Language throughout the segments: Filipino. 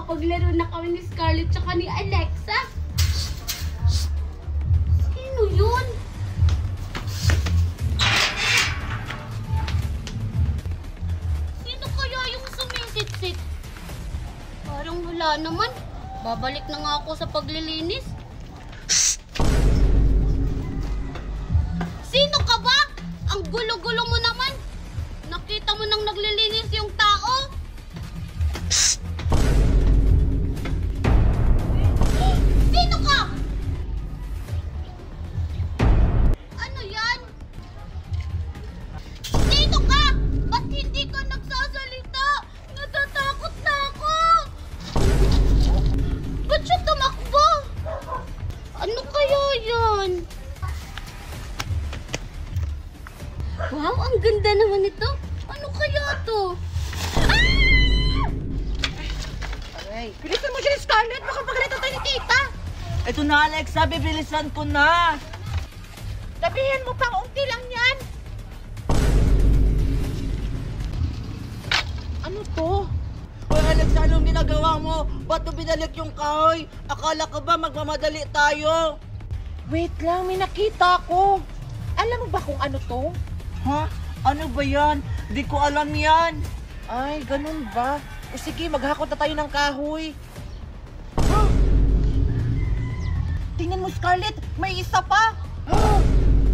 Makapaglaro na kami ni Scarlett tsaka ni Alexa. Sino yun? Sino kaya yung sumisit-sit? Parang wala naman. Babalik na nga ako sa paglilinis. Sino ka ba? Ang gulo-gulo mo naman. Nakita mo nang naglilinis yung tao? Sino ka? Ano yan? Sino ka? Ba't hindi ka nagsasalita? Natatakot na ako. Ba't siya tumakbo? Ano kaya yan? Wow, ang ganda naman ito. Ano kaya to? Ah! Aray, bilisan mo siya, Scarlett. Makapagalitan tayo ni tita. Ito na, Alexa. Bibilisan ko na. Sabihin mo pang unti lang yan. Ano to? Hoy, Alexa, anong ginagawa mo? Ba't mo binalik yung kahoy? Akala ko ba magmamadali tayo? Wait lang, may nakita ko. Alam mo ba kung ano to? Ha? Ano ba yan? Di ko alam yan. Ay, ganun ba? O sige, maghakot na tayo ng kahoy. Tingnan mo, Scarlett, may isa pa.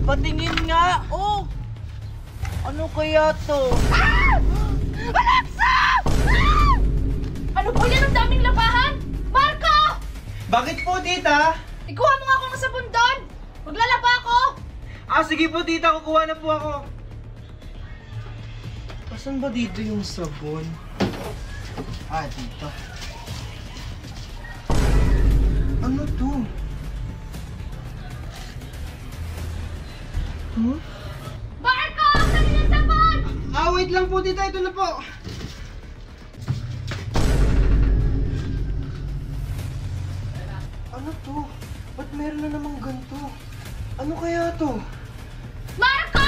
Patingin nga. Oh. Ano kaya to? Ah! Alexa! Ah! Ano po yan ang daming labahan? Marco! Bakit po, tita? Ikuha mo nga ako ng sabon doon. Maglalaba ako. Sige po, tita. Kukuha na po ako. Asan ba dito yung sabon? Dito. Ano to? Marco! Saan yung sabon? Wait lang po, tita. Ito na po. Ano to? Ba't meron na namang ganito? Ano kaya to? Marco!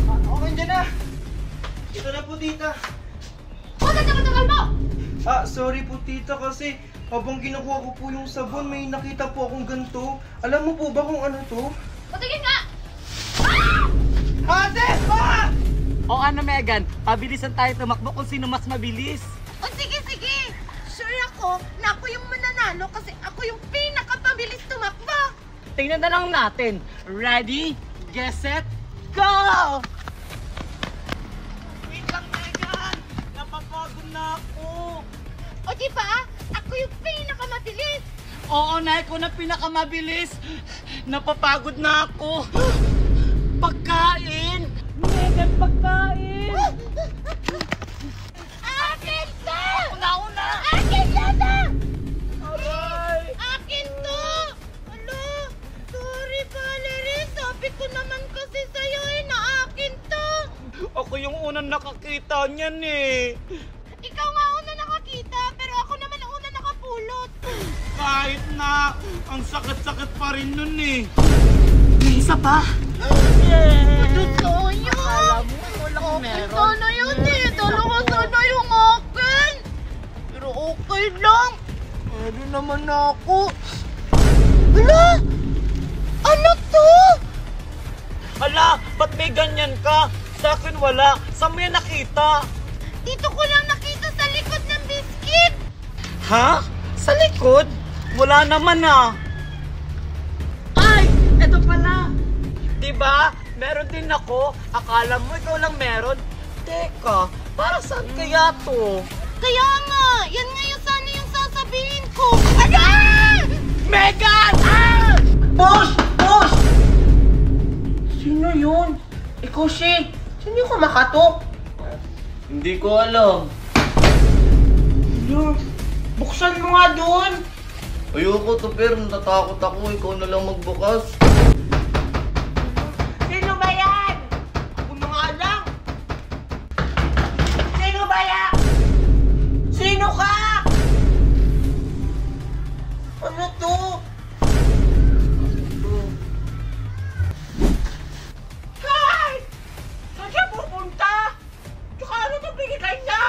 Okay, dyan na. Ito na po, tita. Huwag ka tagal mo! Sorry po, tita, kasi habang kinukuha ko po yung sabon, may nakita po akong ganito. Alam mo po ba kung ano to? Patingin nga! Ate! Pa! O ano, Megan? Pabilisan tayo tumakbo kung sino mas mabilis. O sige, sige! Sure ako na ako yung mananalo kasi ako yung pinakapabilis tumakbo! Tingnan na lang natin. Ready? Get set? Go! Wait lang, Megan! Napapagod na ako. O diba? Ako yung pinakamabilis! Oo, na ako na pinakamabilis. Napapagod na ako. Pagkain! Megan, pagkain! Akin to! Una-una! Akin to! Aray! Akin to! Alo, sorry Valerie. Sabi ko naman kasi sa'yo na akin to. Ako yung unang nakakita niyan eh. Ikaw nga una nakakita, pero ako naman ang una nakapulot. Kahit na, ang sakit-sakit pa rin nun eh. May isa pa. Totoo yun! Akala mo, walang Okay meron. sana yun eh. Dalawa sana yung akin. Pero okay lang. Meron naman ako. Hala! Ano to? Hala, ba't may ganyan ka? Sa akin wala. Saan mo yan nakita? Dito ko lang nakita sa likod ng biscuit. Ha? Sa likod? Wala naman ah. Ay! Eto pala! Diba? Meron din ako. Akala mo ikaw lang meron. Teka, para saan kaya to? Kaya nga, yan nga yung sana yung sasabihin ko. Ayan! Megan! Ah! Boss! Boss! Sino yun? Ikaw si... Sino yung kumakatok? Hindi ko alam. Ano? Buksan mo nga doon! Ayoko to, pero natatakot ako. Ikaw na lang magbukas. Sino ba yan? Ako na nga lang! Sino ba yan? Sino ka? Ano to? Hay! Saan siya pupunta? Tsaka ano to binigay niya?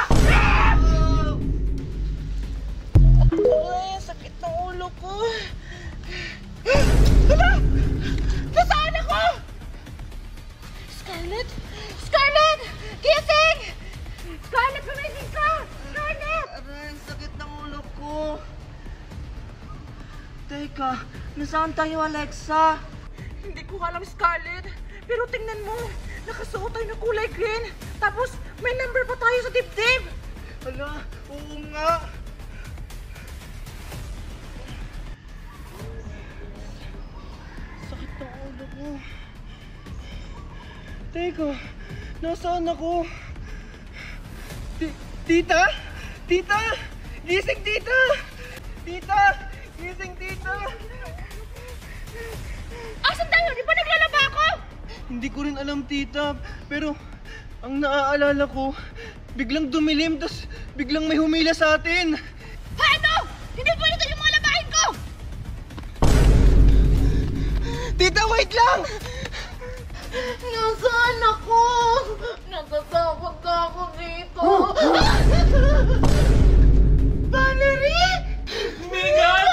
Teka, nasaan tayo, Alexa? Hindi ko alam, Scarlett. Pero tingnan mo, nakasuot tayo ng kulay green. Tapos may number pa tayo sa dibdib. Hala, oo nga. Sakit ng ulo ko. Teka, nasaan ako? Tita? Tita? Gising, tita! Tita! Gising, tita! Asan tayo? Di ba naglalaba ako? Hindi ko rin alam, tita. Pero, ang naaalala ko, biglang dumilim, tas biglang may humila sa atin. Ha, ano? Hindi po ito yung mga labahin ko! Tita, wait lang! Nasaan ako? Natatakot na ako dito. Valerie! Megan!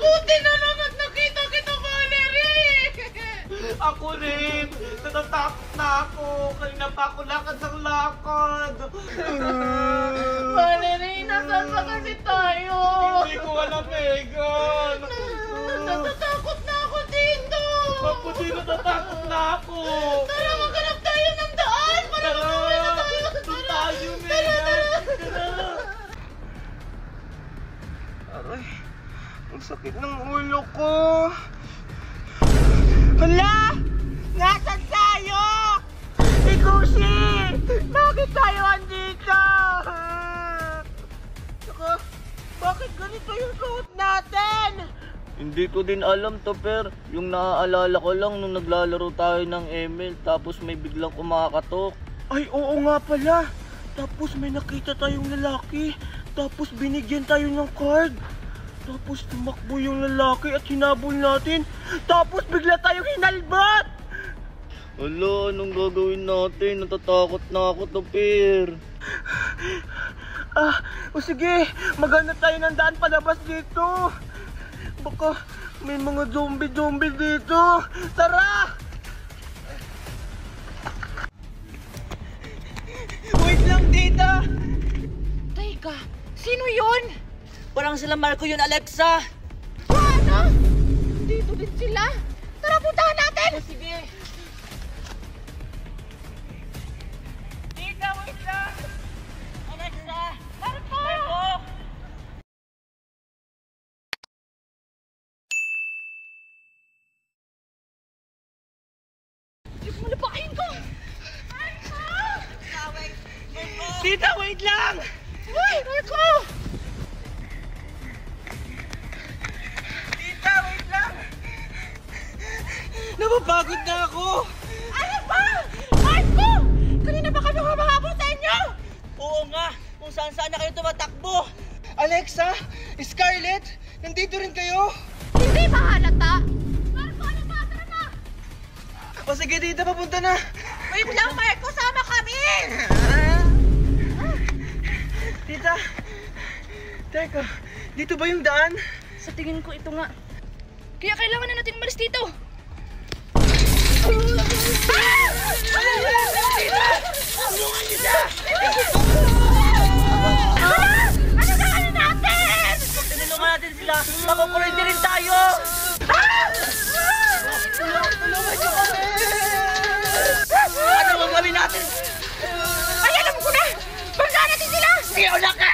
Buti na lang at nakita kita, Valerie! Ako rin! Natatakot na ako! Kanina pa ako lakad ng lakad! Valerie, nasaan ba kasi tayo? Hindi ko alam, Megan! Natatakot na ako dito! Ako din natatakot na ako! Tara, maghanap tayo ng daan! Para makauwi na tayo! Doon tayo, Megan! Aray, ang sakit ng ulo ko. Hala! Nasaan tayo? Ikusi! Bakit tayo andito? Saka, bakit ganito yung suot natin? Hindi ko din alam, Topper. Yung naaalala ko lang nung naglalaro tayo ng ML, tapos may biglang kumakatok. Ay, oo nga pala. Tapos may nakita tayong lalaki. Tapos binigyan tayo ng card. Tapos tumakbo yung lalaki at hinabol natin. Tapos bigla tayong hinalbat! Hala, anong gagawin natin? Natatakot na ako, Topper. O sige, maghanap tayo ng daan palabas dito. Baka may mga zombie dito. Tara! Wait lang, tita! Teka, sino yun? Parang sila Marco yun, Alexa. Ano? Dito din sila? Tara, puntahan natin! Sige. Tita, wait lang! Alexa! Marco! Yung malabahin ko! Tita, wait lang! Uy, Marco! Tita, wait lang! Napapagod na ako! Ano ba? Marco! Kanina ba kami humahabol sa inyo? Oo nga, kung saan na kayo tumatakbo. Alexa, Scarlett, nandito rin kayo? Hindi ba halata? Marco, ano ba? Tara na! O sige, tita, papunta na. Wait lang, Marco! Sama kami! Tita, teka, dito ba yung daan? Sa tingin ko ito nga. Kaya kailangan na natin umalis dito. Ano gagawin natin? Tinulungan natin sila, makukurente rin tayo! Tulungan niyo kami! Ano ang gawin natin? Ay, alam ko na! Bangga natin sila! Sige, ulang ka!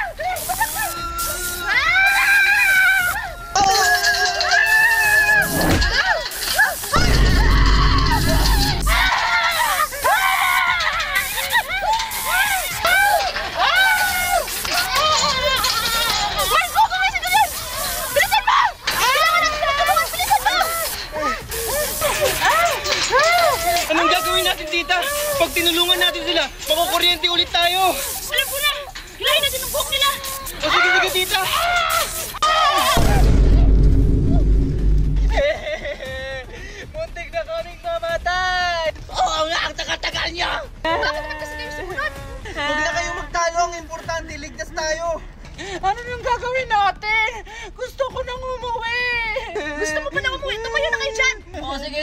Marco, gumising ka dyan! Bilisan mo! Kailangan natin sila tulungan! Bilisan mo! Anong gagawin natin, tita? Pag tinulungan natin sila, makukuryente ulit tayo! Alam ko na! Hilahin natin ang buhok nila! O sige, tita! Muntik na kaming mamatay! Oo nga, ang tagal-tagal niyo! Bakit naman kasi kayo sumunod? Huwag na kayong magtalo, ang importante, ligtas tayo! Ano nang gagawin natin? Gusto ko nang umuwi! Gusto mo pa nang umuwi? Tumayo na kayo dyan! Oo, sige!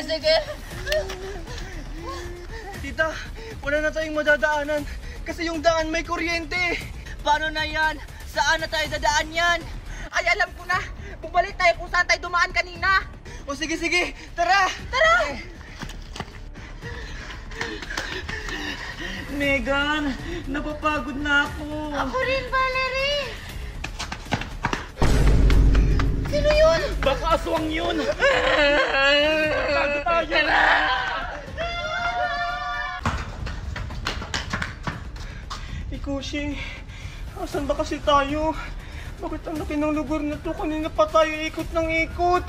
Tita, wala na tayong madadaanan kasi yung daan may kuryente! Paano na yan? Saan na tayo dadaan yan? Ay, alam ko na. Bumalik tayo kung saan tayo dumaan kanina. O sige, sige. Tara! Tara! Megan, napapagod na ako. Ako rin, Valerie. Sino yun? Baka aswang yun. Pagod tayo. Ikushi, asan ba kasi tayo? Bakit ang laki ng lugar na to? Kanina pa tayo ikot ng ikot.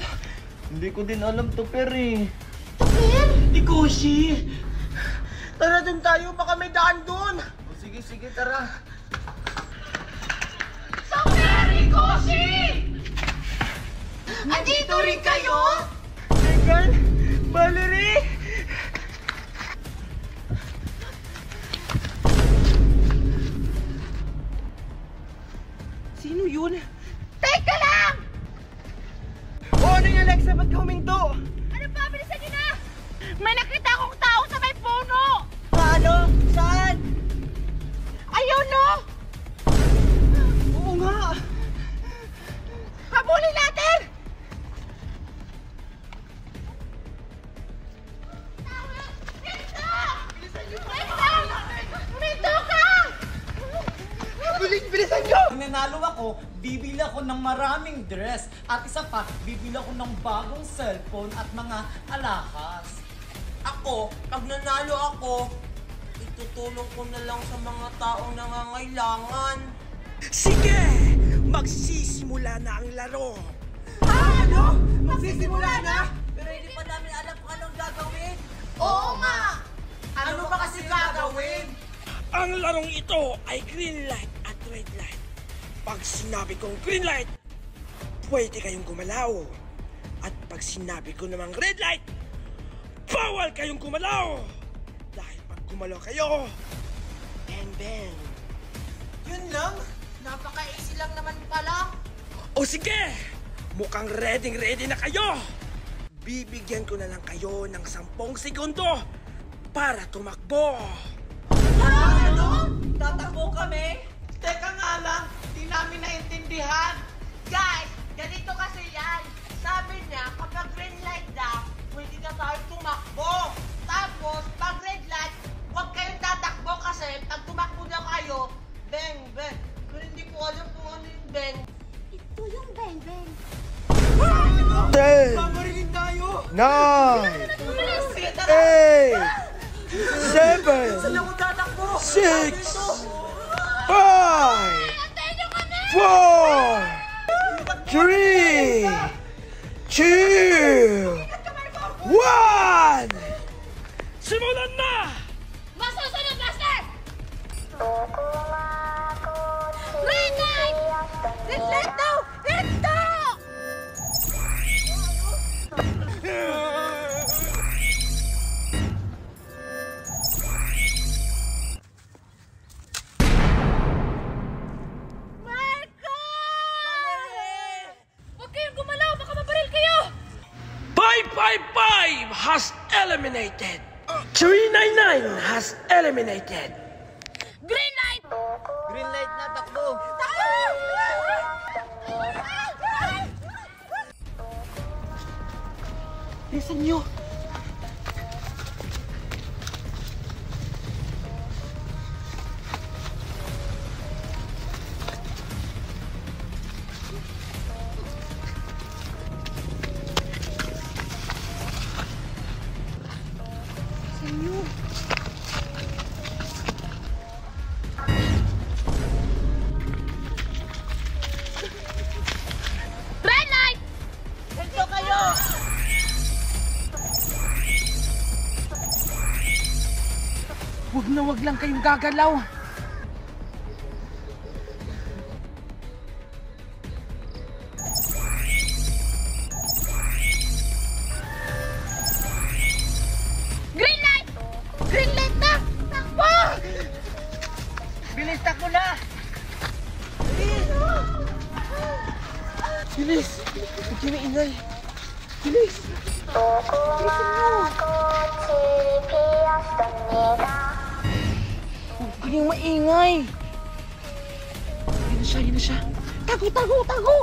Hindi ko din alam, Tupper eh. Ikushi! Tara dun tayo, baka may daan dun! O sige, sige, tara. Andito rin kayo? Megan! Valerie! Sino yun? Teka lang! O ano yung Alexa? Ba't ka huminto? Ano pa? Bilisan niyo na! May nakita akong tao sa may puno! Paano? Saan? Ayun, no? Oo nga! Habulin natin! Bilisan nyo! Kung nanalo ako, bibili ako ng maraming dress. At isa pa, bibili ako ng bagong cellphone at mga alahas. Ako, pag nanalo ako, itutulong ko na lang sa mga taong nangangailangan. Sige! Magsisimula na ang laro! Ano? Magsisimula na? Pero hindi pa namin alam kung anong gagawin. Oo nga! Ano ba kasi gagawin? Ang larong ito ay green light at red light. Pag sinabi kong green light, pwede kayong gumalaw. At pag sinabi ko namang red light, bawal kayong gumalaw. Dahil pag gumalaw kayo, bang bang. Yun lang? Napaka-easy lang naman pala. O sige, mukhang ready na kayo. Bibigyan ko na lang kayo ng 10 segundo para tumakbo. Ano? Tatakbo kami? Teka nga lang, di namin naintindihan. Guys, ganito kasi yan. Sabi niya, kapag green light daw, pwede ka tayo tumakbo. Tapos, pag red light, huwag kayong tatakbo kasi pag tumakbo daw kayo, bang, bang. Pero hindi ko alam kung ano yung bang. Ito yung beng-beng. 10, Mamarinig tayo! 9, 8, 7, Saan ako tatakbo? 6, 5, 4, 3, 2, 1! Simulan na! Masusunod, Master! Red light! Red light daw! Red daw! Marco! Huwag kayong gumalaw, baka mabaril kayo! 555 has eliminated. 399 has eliminated. Green light! Green light na, takbo. Listen nyo. Red light! Ganito kayo! Wag lang kayong gagalaw. Green light! Green light na! Takbo! Bilis, takbo na! Bilis! Huwag kayo maingay. Bilis! Huwag kayong maingay. Bilis siya, yun na siya. Tago, tago, tago!